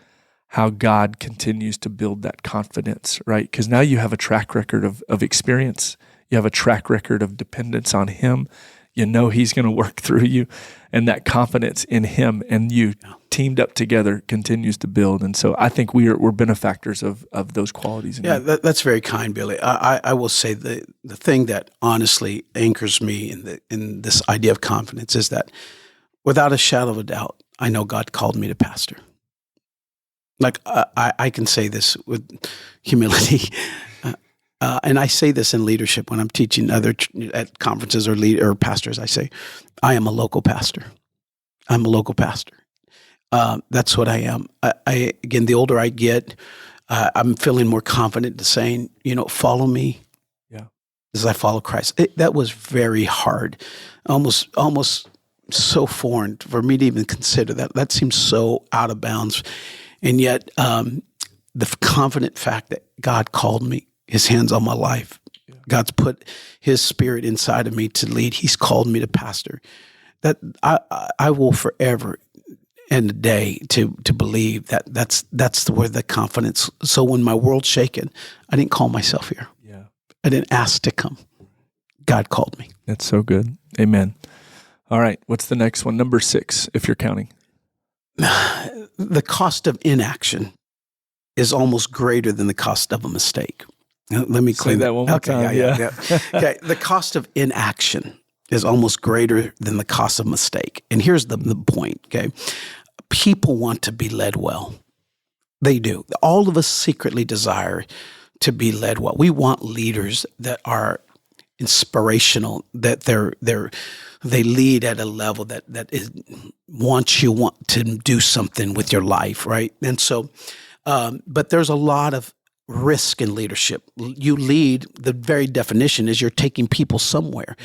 how God continues to build that confidence, right? Because now you have a track record of experience. You have a track record of dependence on Him. He's going to work through you, and that confidence in Him and you teamed up together continues to build. And so I think we're benefactors of those qualities. That's very kind, Billy. I will say the thing that honestly anchors me in this idea of confidence is that without a shadow of a doubt, I know God called me to pastor. Like I can say this with humility. And I say this in leadership when I'm teaching at conferences or pastors. I say, I am a local pastor. I'm a local pastor. That's what I am. Again, the older I get, I'm feeling more confident to saying, follow me as I follow Christ. That was very hard, almost so foreign for me to even consider that. That seems so out of bounds. And yet the confident fact that God called me, His hands on my life. God's put His Spirit inside of me to lead. He's called me to pastor. That I will forever end the day to believe that's where the confidence. So when my world's shaken, I didn't call myself here. Yeah. I didn't ask to come. God called me. That's so good. Amen. All right. What's the next one? Number 6, if you're counting. The cost of inaction is almost greater than the cost of a mistake. Let me clean that one more time. Yeah. Okay. The cost of inaction is almost greater than the cost of mistake. And here's the point, okay? People want to be led well. They do. All of us secretly desire to be led well. We want leaders that are inspirational, that they lead at a level that is want to do something with your life, right? And so, but there's a lot of risk in leadership. You lead, the very definition is you're taking people somewhere,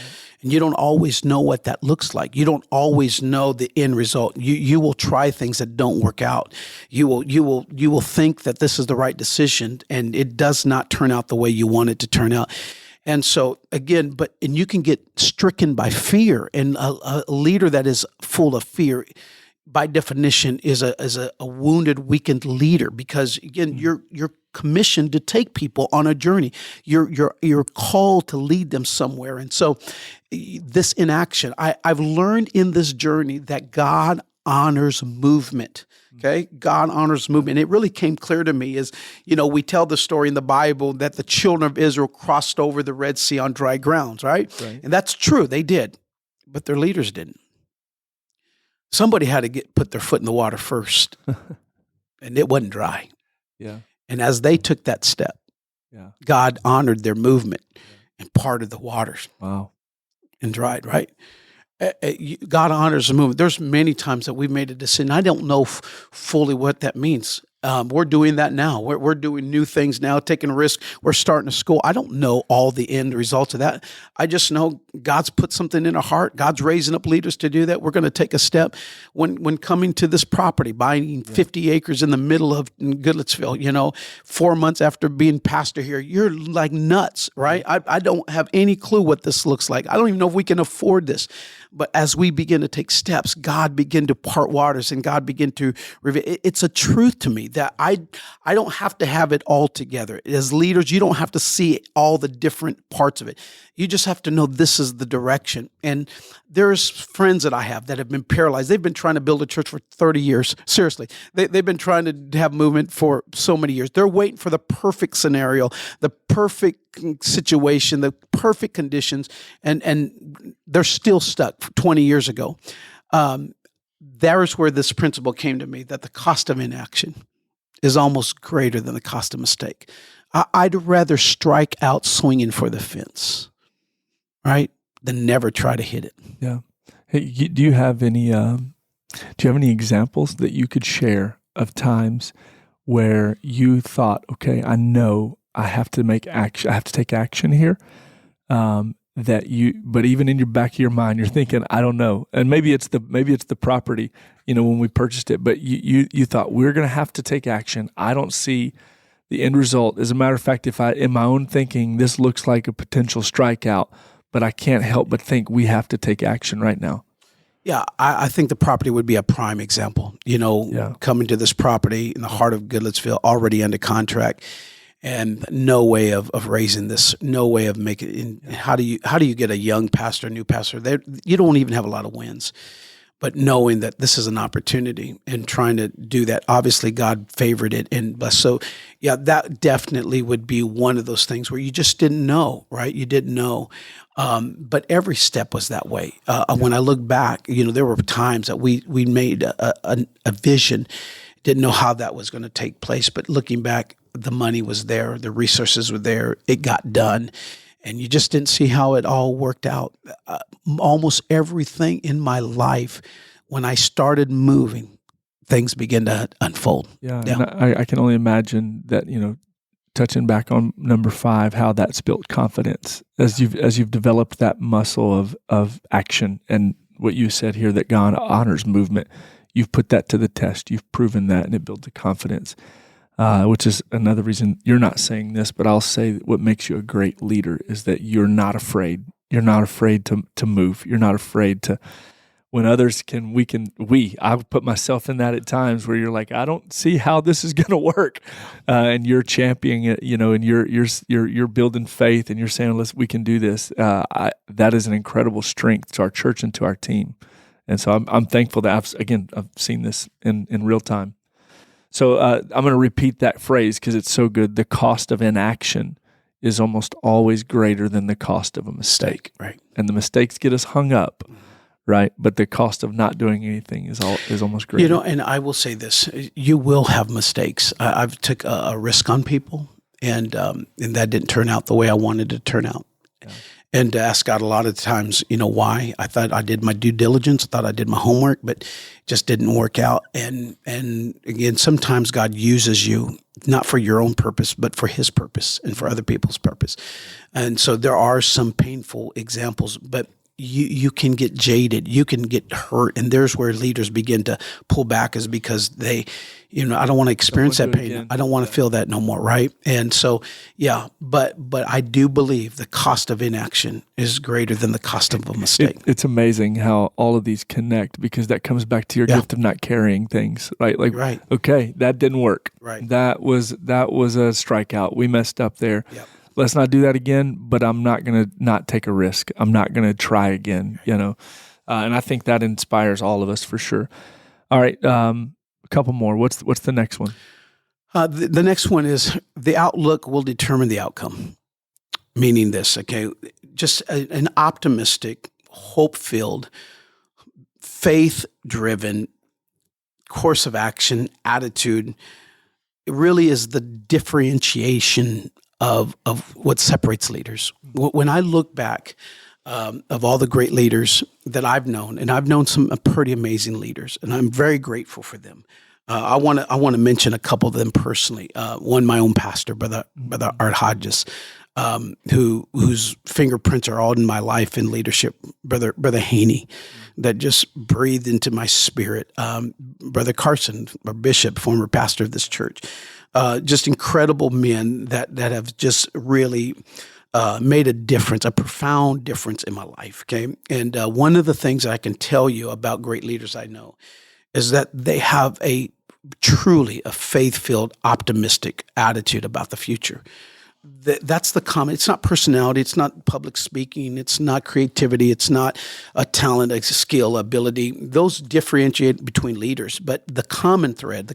and you don't always know what that looks like. You don't always know the end result. You will try things that don't work out. You will think that this is the right decision, and it does not turn out the way you want it to turn out. And so again, and you can get stricken by fear, and a leader that is full of fear, by definition, is a wounded, weakened leader, because again, you're commissioned to take people on a journey. You're called to lead them somewhere. And so this inaction, I've learned in this journey that God honors movement. Okay, God honors movement. And it really came clear to me is, we tell the story in the Bible that the children of Israel crossed over the Red Sea on dry grounds, right? And that's true, they did, but their leaders didn't. Somebody had to put their foot in the water first, and it wasn't dry. Yeah. And as they took that step, God honored their movement and parted the waters. Wow. And dried, right? God honors the movement. There's many times that we've made a decision. I don't know fully what that means. We're doing that now. We're doing new things now, taking a risk. We're starting a school. I don't know all the end results of that. I just know God's put something in our heart. God's raising up leaders to do that. We're going to take a step. When coming to this property, buying 50 acres in the middle of Goodlettsville, 4 months after being pastor here, you're like nuts, right? I don't have any clue what this looks like. I don't even know if we can afford this. But as we begin to take steps, God began to part waters, and God began to reveal. It's a truth to me that I don't have to have it all together. As leaders, you don't have to see all the different parts of it. You just have to know this is the direction. And there's friends that I have that have been paralyzed. They've been trying to build a church for 30 years. Seriously. They've been trying to have movement for so many years. They're waiting for the perfect scenario, the perfect situation, the perfect conditions, and they're still stuck 20 years ago. There's where this principle came to me, that the cost of inaction is almost greater than the cost of mistake. I'd rather strike out swinging for the fence, right, than never try to hit it. Yeah. Hey, do you have any examples that you could share of times where you thought, okay, I know I have to make action, I have to take action here, but even in your back of your mind, you're thinking, I don't know. And maybe it's the property, when we purchased it, but you thought we're going to have to take action. I don't see the end result. As a matter of fact, if in my own thinking, this looks like a potential strikeout, but I can't help but think we have to take action right now. Yeah, I think the property would be a prime example. Coming to this property in the heart of Goodlettsville, already under contract, and no way of raising this, no way of making it. How do you get a young pastor, new pastor? You don't even have a lot of wins, but knowing that this is an opportunity and trying to do that. Obviously, God favored it and blessed. So, yeah, that definitely would be one of those things where you just didn't know, right? You didn't know. But every step was that way. When I look back, there were times that we made a vision, didn't know how that was going to take place. But looking back, the money was there, the resources were there, it got done, and you just didn't see how it all worked out. Almost everything in my life, when I started moving, things began to unfold. Yeah. And I can only imagine that, touching back on number 5, how that's built confidence as you've developed that muscle of action, and what you said here, that God honors movement. You've put that to the test. You've proven that, and it builds the confidence, which is another reason you're not saying this, but I'll say what makes you a great leader is that you're not afraid. You're not afraid to move. You're not afraid to. When others can, I put myself in that at times where you're like, I don't see how this is going to work, and you're championing it, and you're building faith, and you're saying, we can do this. That is an incredible strength to our church and to our team, and so I'm thankful that I've seen this in real time. So I'm going to repeat that phrase because it's so good. The cost of inaction is almost always greater than the cost of a mistake, right? And the mistakes get us hung up. Right, but the cost of not doing anything is almost greater. And I will say this: you will have mistakes. I've took a risk on people, and that didn't turn out the way I wanted it to turn out. Yeah. And ask God a lot of times, why? I thought I did my due diligence, I thought I did my homework, but it just didn't work out. And again, sometimes God uses you not for your own purpose, but for His purpose and for other people's purpose. And so there are some painful examples, but you can get jaded, you can get hurt, and there's where leaders begin to pull back, is because they, I don't want to experience that pain. Again. I don't want to feel that no more, right? And so, yeah, but I do believe the cost of inaction is greater than the cost of a mistake. It's amazing how all of these connect, because that comes back to your gift of not carrying things, right? Like, right. Okay, that didn't work. Right. That was a strikeout. We messed up there. Yep. Let's not do that again, but I'm not going to not take a risk. I'm not going to try again, and I think that inspires all of us for sure. All right, a couple more. What's the next one? The next one is the outlook will determine the outcome, meaning this, okay, just an optimistic, hope-filled, faith-driven course of action, attitude. It really is the differentiation of what separates leaders. When I look back of all the great leaders that I've known, and I've known some pretty amazing leaders, and I'm very grateful for them. I want to mention a couple of them personally. One, my own pastor, Brother Art Hodges, whose fingerprints are all in my life in leadership. Brother Haney, that just breathed into my spirit. Brother Carson, our bishop, former pastor of this church. Just incredible men that have just really made a difference, a profound difference in my life. Okay, and one of the things that I can tell you about great leaders I know is that they have a truly a faith-filled, optimistic attitude about the future. That's the common. It's not personality. It's not public speaking. It's not creativity. It's not a talent, a skill, ability. Those differentiate between leaders. But the common thread,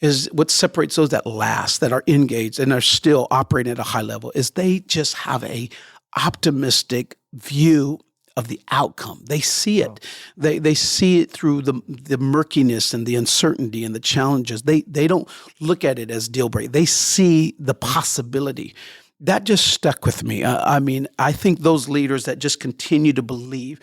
is what separates those that last, that are engaged and are still operating at a high level, is they just have a optimistic view of the outcome. They see it. They see it through the murkiness and the uncertainty and the challenges. They don't look at it as deal breaker. They see the possibility. That just stuck with me. I mean, I think those leaders that just continue to believe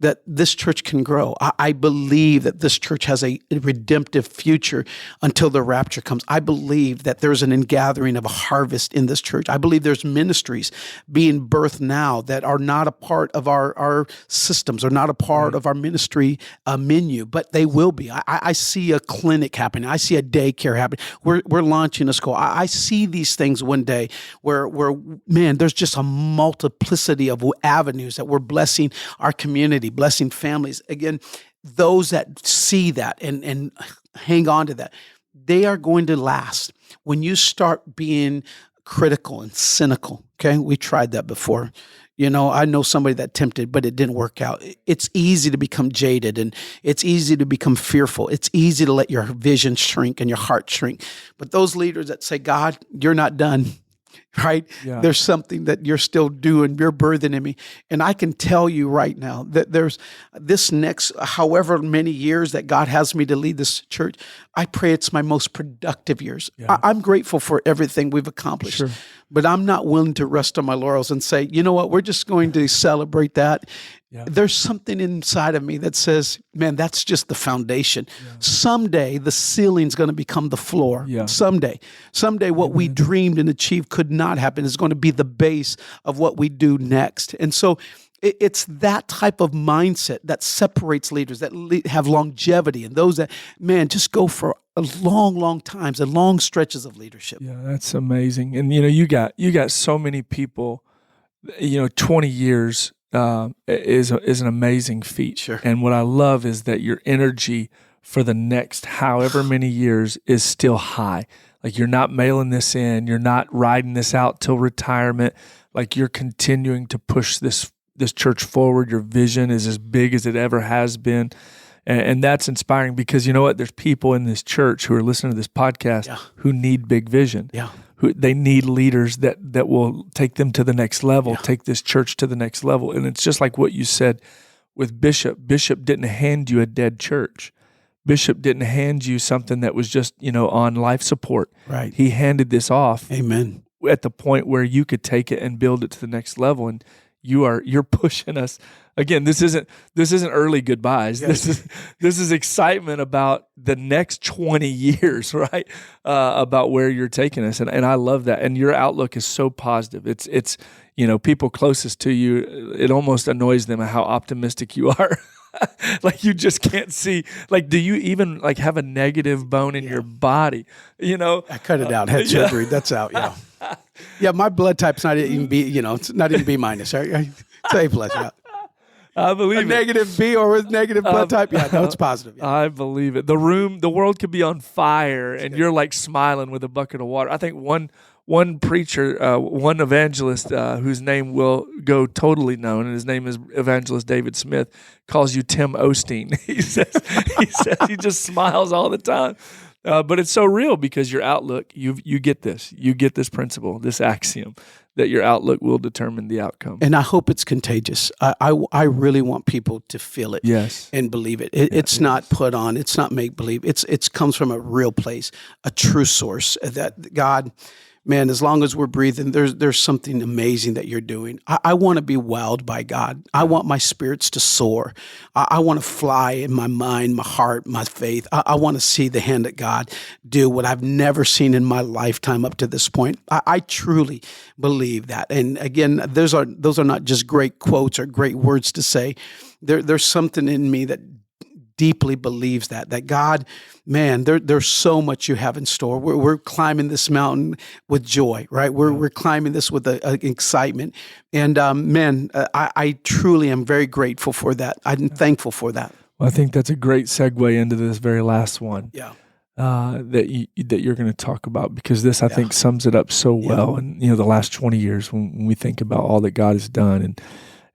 that this church can grow. I believe that this church has a redemptive future until the rapture comes. I believe that there's an ingathering of a harvest in this church. I believe there's ministries being birthed now that are not a part of our systems, or not a part of our ministry menu, but they will be. I see a clinic happening. I see a daycare happening. We're launching a school. I see these things one day where man, there's just a multiplicity of avenues that we're blessing our community, blessing families. Again, those that see that and hang on to that, they are going to last. When you start being critical and cynical, okay, we tried that before. You know, I know somebody that tempted, but it didn't work out. It's easy to become jaded, and it's easy to become fearful. It's easy to let your vision shrink and your heart shrink. But those leaders that say, God, you're not done. Right? Yeah. There's something that you're still doing. You're birthing in me. And I can tell you right now that there's this next, however many years that God has me to lead this church, I pray it's my most productive years. Yeah. I'm grateful for everything we've accomplished, sure, but I'm not willing to rest on my laurels and say, you know what, we're just going to celebrate that. Yeah. There's something inside of me that says, man, that's just the foundation. Yeah. Someday the ceiling's going to become the floor. Yeah. Someday what we dreamed and achieved could not happen. Is going to be the base of what we do next. And so it's that type of mindset that separates leaders that have longevity, and those that, man, just go for a long times and long stretches of leadership. Yeah, that's amazing. And you got so many people. 20 years is an amazing feat. Sure. And what I love is that your energy for the next however many years is still high. Like, you're not mailing this in, you're not riding this out till retirement. Like, you're continuing to push this church forward. Your vision is as big as it ever has been. And that's inspiring, because you know what? There's people in this church who are listening to this podcast, yeah, who need big vision. Yeah. They need leaders that will take them to the next level, yeah, take this church to the next level. And it's just like what you said with Bishop. Bishop didn't hand you a dead church. Bishop didn't hand you something that was just, on life support. Right. He handed this off. Amen. At the point where you could take it and build it to the next level. And you're pushing us. Again, this isn't early goodbyes. Yes. This is excitement about the next 20 years, right? About where you're taking us. And I love that. And your outlook is so positive. It's people closest to you, it almost annoys them how optimistic you are. Like, you just can't see. Like, do you even have a negative bone in your body? I cut it out. Had surgery. That's out. Yeah, my blood type's not even B. It's not even B minus. Right? It's A plus. Yeah. I believe a negative B or with negative blood type. Yeah, no, it's positive. Yeah. I believe it. The world could be on fire, and you're like smiling with a bucket of water. I think one preacher, one evangelist, whose name will go totally known, and his name is Evangelist David Smith, calls you Tim Osteen. He says he just smiles all the time. But it's so real, because your outlook, you get this principle, this axiom, that your outlook will determine the outcome. And I hope it's contagious. I really want people to feel it, yes, and believe it. It's not put on. It's not make believe. It comes from a real place, a true source that God. Man, as long as we're breathing, there's something amazing that you're doing. I want to be wowed by God. I want my spirits to soar. I want to fly in my mind, my heart, my faith. I want to see the hand of God do what I've never seen in my lifetime up to this point. I truly believe that. And again, those are not just great quotes or great words to say. There's something in me that deeply believes that God, man, there's so much you have in store. We're climbing this mountain with joy, right? We're climbing this with excitement. And man, I truly am very grateful for that. I'm thankful for that. Well, I think that's a great segue into this very last one. Yeah. that you're going to talk about? Because this, I think, sums it up so well. And the last 20 years, when we think about all that God has done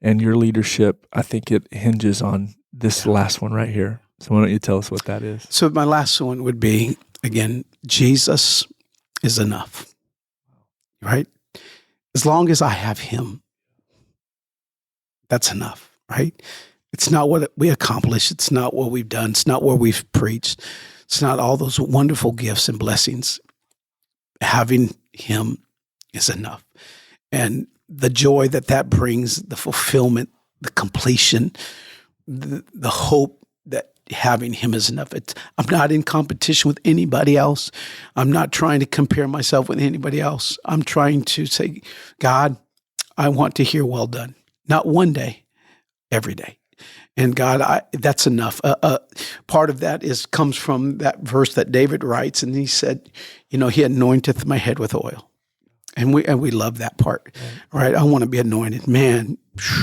and your leadership, I think it hinges on this last one right here. So why don't you tell us what that is? So my last one would be, again, Jesus is enough, right? As long as I have him, that's enough, right? It's not what we accomplish. It's not what we've done. It's not what we've preached. It's not all those wonderful gifts and blessings. Having him is enough. And the joy that brings, the fulfillment, the completion, the hope that having him is enough. I'm not in competition with anybody else. I'm not trying to compare myself with anybody else. I'm trying to say, God, I want to hear well done. Not one day, every day. And God, that's enough. Part of that comes from that verse that David writes, and he said, he anointeth my head with oil. And we love that part, right? I want to be anointed. Man,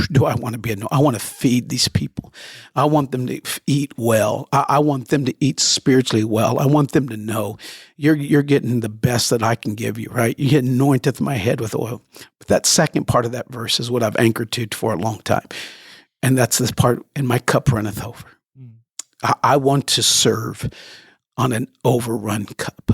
do I want to be anointed? I want to feed these people. I want them to eat well. I want them to eat spiritually well. I want them to know you're getting the best that I can give you, right? You anointeth my head with oil. But that second part of that verse is what I've anchored to for a long time. And that's this part, and my cup runneth over. I want to serve on an overrun cup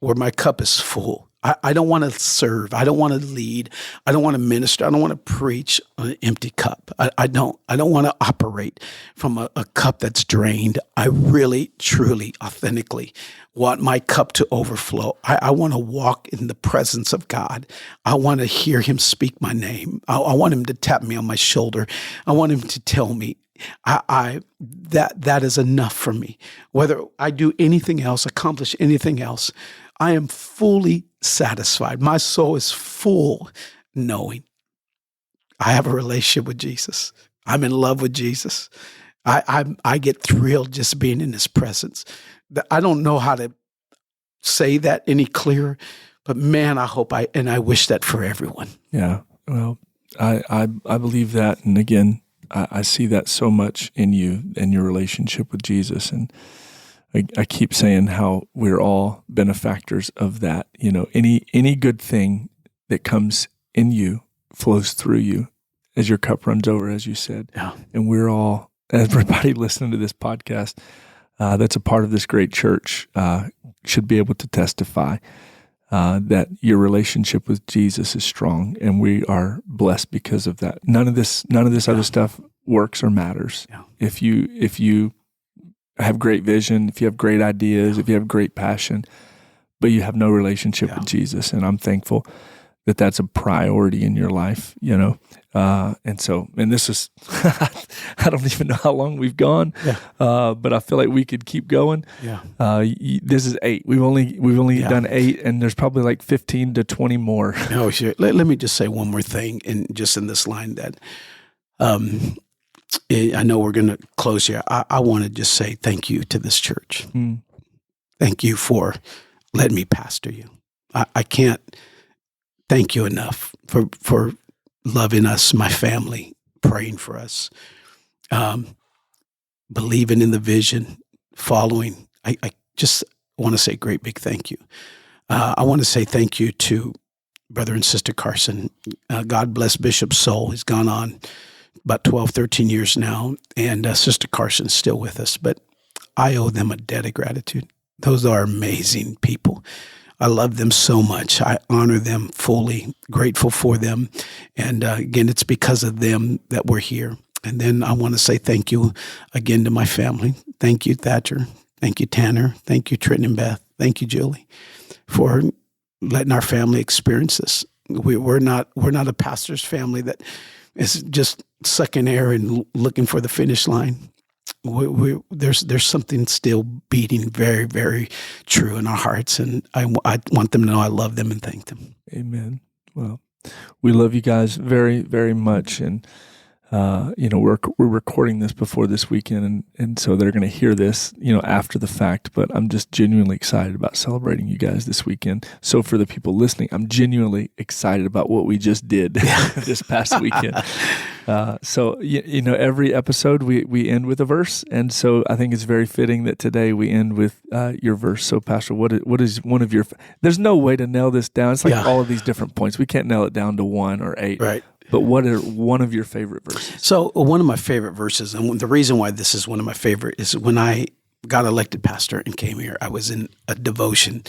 where my cup is full. I don't want to serve. I don't want to lead. I don't want to minister. I don't want to preach on an empty cup. I don't want to operate from a cup that's drained. I really, truly, authentically want my cup to overflow. I want to walk in the presence of God. I want to hear him speak my name. I want him to tap me on my shoulder. I want him to tell me, that is enough for me. Whether I do anything else, accomplish anything else, I am fully satisfied. My soul is full knowing I have a relationship with Jesus. I'm in love with Jesus. I get thrilled just being in his presence. I don't know how to say that any clearer, but man, I hope I wish that for everyone. Yeah. Well, I believe that. And again, I see that so much in you and your relationship with Jesus. And I keep saying how we're all benefactors of that. Any good thing that comes in you flows through you as your cup runs over, as you said. Yeah. And we're all, everybody listening to this podcast that's a part of this great church should be able to testify that your relationship with Jesus is strong, and we are blessed because of that. None of this other stuff works or matters. Yeah. If you have great vision, if you have great ideas, if you have great passion, but you have no relationship with Jesus. And I'm thankful that that's a priority in your life, and this is, I don't even know how long we've gone, but I feel like we could keep going. Yeah. This is 8. We've only done 8, and there's probably like 15 to 20 more. Oh, sure. Let me just say one more thing, in this line that, I know we're going to close here. I want to just say thank you to this church. Thank you for letting me pastor you. I can't thank you enough for loving us, my family, praying for us, believing in the vision, following. I just want to say a great big thank you. I want to say thank you to Brother and Sister Carson. God bless Bishop's soul. He's gone on about 12, 13 years now, and Sister Carson's still with us, but I owe them a debt of gratitude. Those are amazing people. I love them so much. I honor them fully, grateful for them. And again, it's because of them that we're here. And then I want to say thank you again to my family. Thank you, Thatcher. Thank you, Tanner. Thank you, Trenton and Beth. Thank you, Julie, for letting our family experience this. We're not a pastor's family that is just sucking air and looking for the finish line. There's something still beating very, very true in our hearts, and I want them to know I love them and thank them. Amen. Well, we love you guys very, very much, and we're recording this before this weekend, and so they're going to hear this, after the fact. But I'm just genuinely excited about celebrating you guys this weekend. So for the people listening, I'm genuinely excited about what we just did this past weekend. So every episode we end with a verse, and so I think it's very fitting that today we end with your verse. So, Pastor, what is one of your? There's no way to nail this down. It's like all of these different points. We can't nail it down to 1 or 8. Right. But what are one of your favorite verses? So one of my favorite verses, and the reason why this is one of my favorite, is when I got elected pastor and came here, I was in a devotion,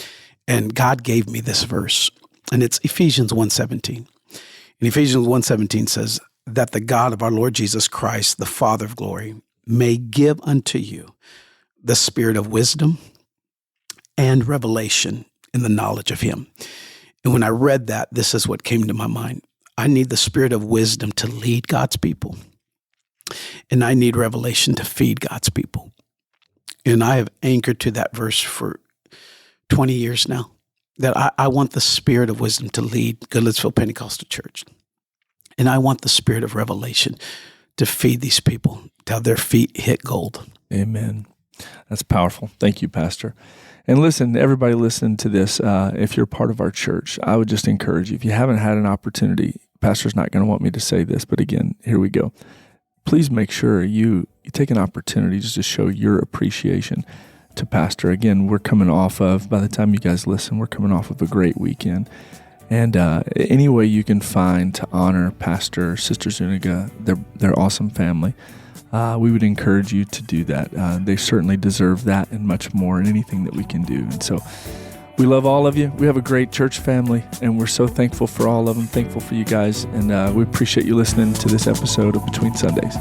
and God gave me this verse, and it's Ephesians 1:17. And Ephesians 1:17 says, that the God of our Lord Jesus Christ, the Father of glory, may give unto you the spirit of wisdom and revelation in the knowledge of him. And when I read that, this is what came to my mind. I need the spirit of wisdom to lead God's people, and I need revelation to feed God's people. And I have anchored to that verse for 20 years now, that I want the spirit of wisdom to lead Goodlettsville Pentecostal Church. And I want the spirit of revelation to feed these people till their feet hit gold. Amen. That's powerful. Thank you, Pastor. And listen, everybody listening to this, if you're part of our church, I would just encourage you, if you haven't had an opportunity, Pastor's not going to want me to say this, but again, here we go. Please make sure you take an opportunity just to show your appreciation to Pastor. Again, we're coming off of, by the time you guys listen, we're coming off of a great weekend. And any way you can find to honor Pastor, Sister Zuniga, their awesome family, we would encourage you to do that. They certainly deserve that and much more, and anything that we can do. And so we love all of you. We have a great church family, and we're so thankful for all of them, thankful for you guys, and we appreciate you listening to this episode of Between Sundays.